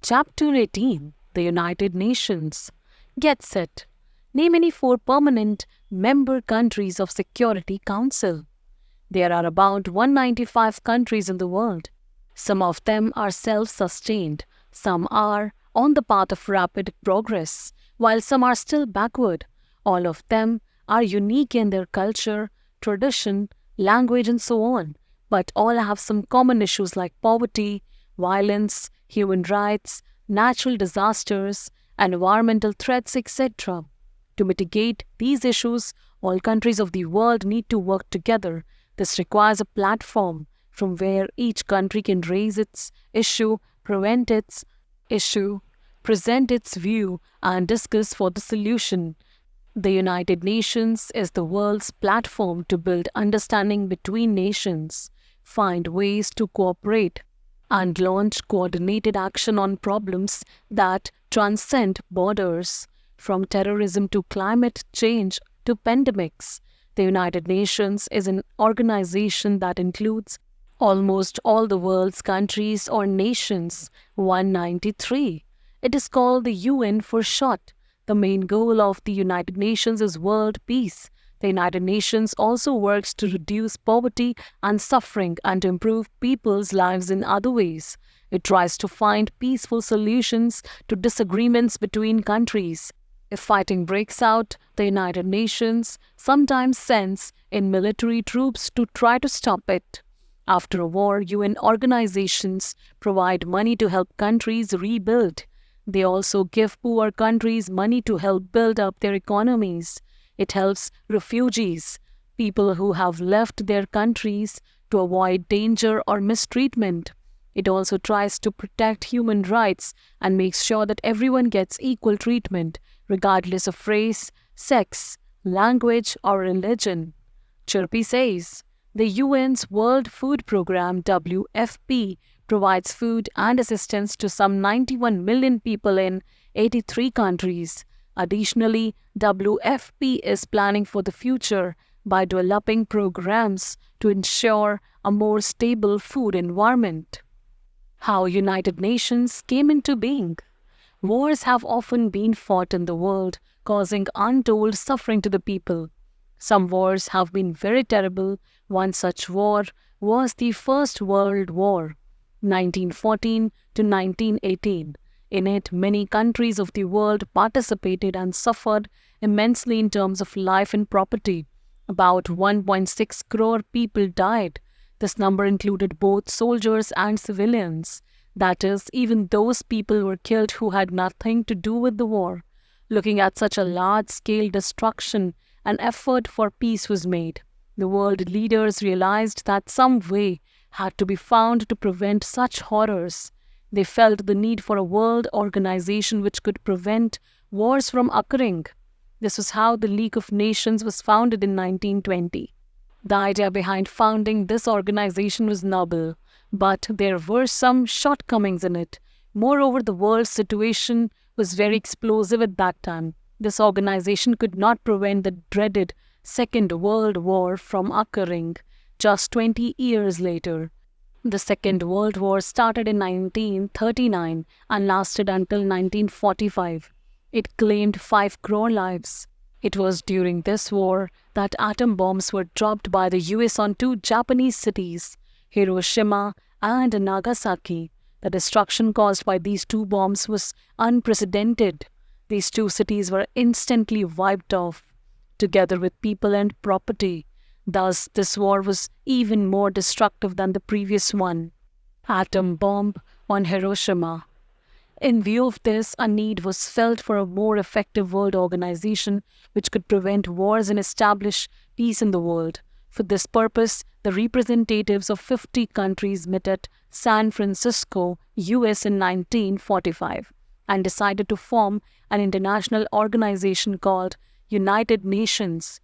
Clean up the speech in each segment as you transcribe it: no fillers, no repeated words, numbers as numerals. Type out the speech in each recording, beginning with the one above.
Chapter 18, The United Nations. Get set. Name any 4 permanent member countries of Security Council. There are about 195 countries in the world. Some of them are self-sustained, some are on the path of rapid progress, while some are still backward. All of them are unique in their culture, tradition, language and so on, but all have some common issues like poverty, violence, human rights, natural disasters, environmental threats, etc. To mitigate these issues, all countries of the world need to work together. This requires a platform from where each country can raise its issue, present its view, and discuss for the solution. The United Nations is the world's platform to build understanding between nations, find ways to cooperate, and launch coordinated action on problems that transcend borders, from terrorism to climate change to pandemics. The United Nations is an organization that includes almost all the world's countries or nations, 193. It is called the UN for short. The main goal of the United Nations is world peace. The United Nations also works to reduce poverty and suffering and to improve people's lives in other ways. It tries to find peaceful solutions to disagreements between countries. If fighting breaks out, the United Nations sometimes sends in military troops to try to stop it. After a war, UN organizations provide money to help countries rebuild. They also give poor countries money to help build up their economies. It helps refugees, people who have left their countries, to avoid danger or mistreatment. It also tries to protect human rights and makes sure that everyone gets equal treatment, regardless of race, sex, language, or religion. Chirpy says, the UN's World Food Programme WFP provides food and assistance to some 91 million people in 83 countries. Additionally, WFP is planning for the future by developing programs to ensure a more stable food environment. How United Nations came into being. Wars have often been fought in the world, causing untold suffering to the people. Some wars have been very terrible. One such war was the First World War, 1914 to 1918. In it, many countries of the world participated and suffered immensely in terms of life and property. About 1.6 crore people died. This number included both soldiers and civilians. That is, even those people were killed who had nothing to do with the war. Looking at such a large-scale destruction, an effort for peace was made. The world leaders realized that some way had to be found to prevent such horrors. They felt the need for a world organization which could prevent wars from occurring. This was how the League of Nations was founded in 1920. The idea behind founding this organization was noble, but there were some shortcomings in it. Moreover, the world's situation was very explosive at that time. This organization could not prevent the dreaded Second World War from occurring just 20 years later. The Second World War started in 1939 and lasted until 1945. It claimed 5 crore lives. It was during this war that atom bombs were dropped by the US on 2 Japanese cities, Hiroshima and Nagasaki. The destruction caused by these 2 bombs was unprecedented. These 2 cities were instantly wiped off, together with people and property. Thus, this war was even more destructive than the previous one. Atom bomb on Hiroshima. In view of this, a need was felt for a more effective world organization which could prevent wars and establish peace in the world. For this purpose, the representatives of 50 countries met at San Francisco, US in 1945 and decided to form an international organization called United Nations.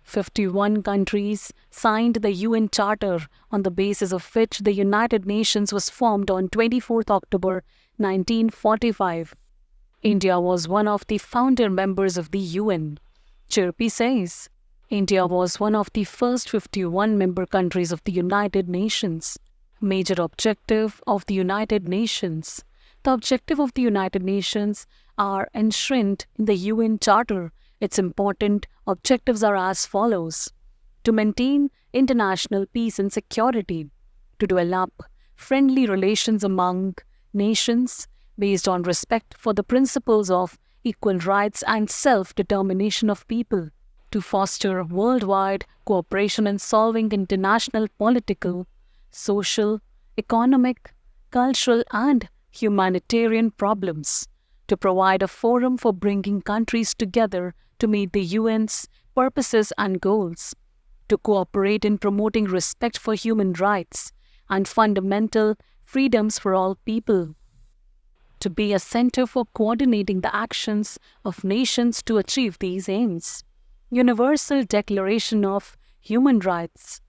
51 countries signed the UN Charter, on the basis of which the United Nations was formed on 24th October 1945. India was one of the founder members of the UN. Chirpy says, India was one of the first 51 member countries of the United Nations. Major objective of the United Nations. The objective of the United Nations are enshrined in the UN Charter. Its important objectives are as follows: to maintain international peace and security, to develop friendly relations among nations based on respect for the principles of equal rights and self-determination of people, to foster worldwide cooperation in solving international political, social, economic, cultural, and humanitarian problems, to provide a forum for bringing countries together to meet the UN's purposes and goals, to cooperate in promoting respect for human rights and fundamental freedoms for all people, to be a center for coordinating the actions of nations to achieve these aims. Universal Declaration of Human Rights.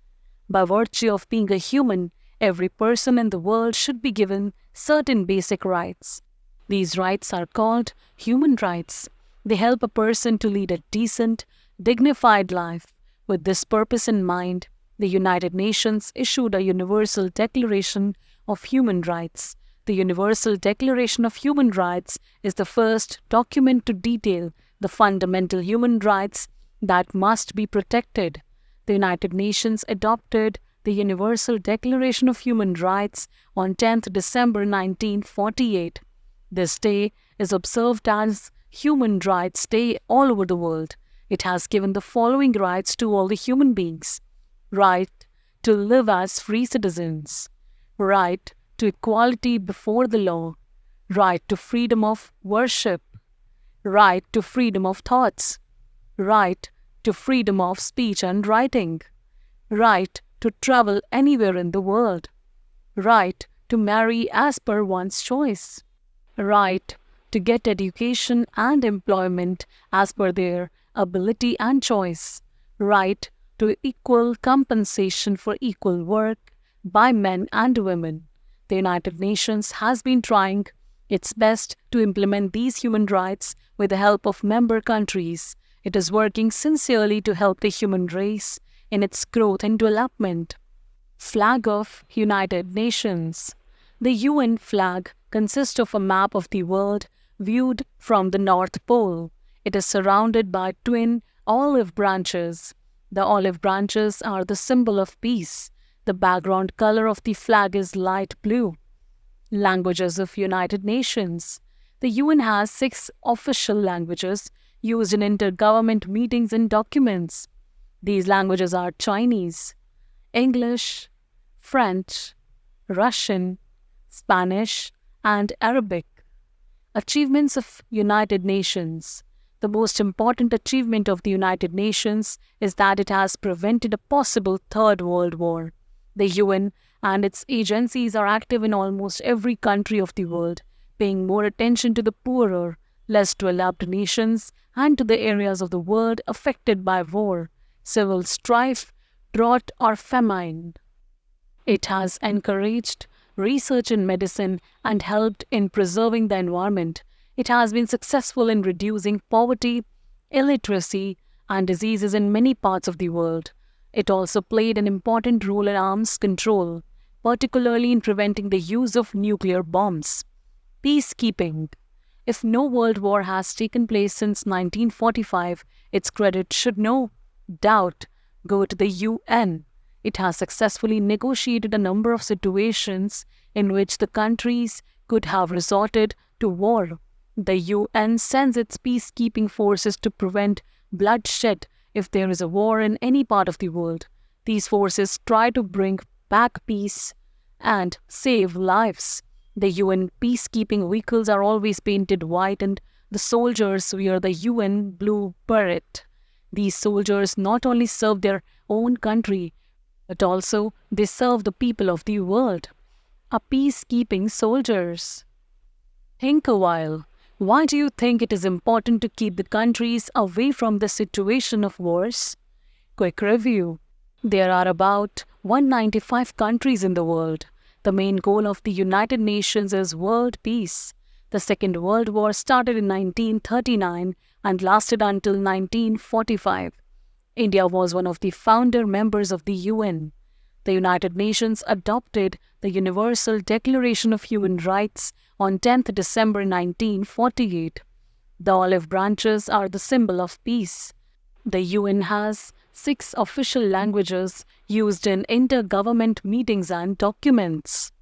By virtue of being a human, every person in the world should be given certain basic rights. These rights are called human rights. They help a person to lead a decent, dignified life. With this purpose in mind, the United Nations issued a Universal Declaration of Human Rights. The Universal Declaration of Human Rights is the first document to detail the fundamental human rights that must be protected. The United Nations adopted the Universal Declaration of Human Rights on 10th December 1948. This day is observed as Human Rights Day all over the world. It has given the following rights to all the human beings: right to live as free citizens, right to equality before the law, right to freedom of worship, right to freedom of thoughts, right to freedom of speech and writing, right to travel anywhere in the world, right to marry as per one's choice, right to get education and employment as per their ability and choice, right to equal compensation for equal work by men and women. The United Nations has been trying its best to implement these human rights with the help of member countries. It is working sincerely to help the human race in its growth and development. Flag of United Nations. The UN flag consists of a map of the world viewed from the North Pole. It is surrounded by twin olive branches. The olive branches are the symbol of peace. The background color of the flag is light blue. Languages of United Nations. The UN has 6 official languages used in intergovernment meetings and documents. These languages are Chinese, English, French, Russian, Spanish, and Arabic. Achievements of United Nations. The most important achievement of the United Nations is that it has prevented a possible Third World War. The UN and its agencies are active in almost every country of the world, paying more attention to the poorer, less developed nations and to the areas of the world affected by war, civil strife, drought, or famine. It has encouraged research in medicine and helped in preserving the environment. It has been successful in reducing poverty, illiteracy, and diseases in many parts of the world. It also played an important role in arms control, particularly in preventing the use of nuclear bombs. Peacekeeping. If no world war has taken place since 1945, its credit should no doubt go to the UN. It has successfully negotiated a number of situations in which the countries could have resorted to war. The UN sends its peacekeeping forces to prevent bloodshed if there is a war in any part of the world. These forces try to bring back peace and save lives. The UN peacekeeping vehicles are always painted white and the soldiers wear the UN blue beret. These soldiers not only serve their own country, but also they serve the people of the world. Are peacekeeping soldiers. Think a while. Why do you think it is important to keep the countries away from the situation of wars? Quick review. There are about 195 countries in the world. The main goal of the United Nations is world peace. The Second World War started in 1939 and lasted until 1945. India was one of the founder members of the UN. The United Nations adopted the Universal Declaration of Human Rights on 10th December 1948. The olive branches are the symbol of peace. The UN has 6 official languages used in intergovernment meetings and documents.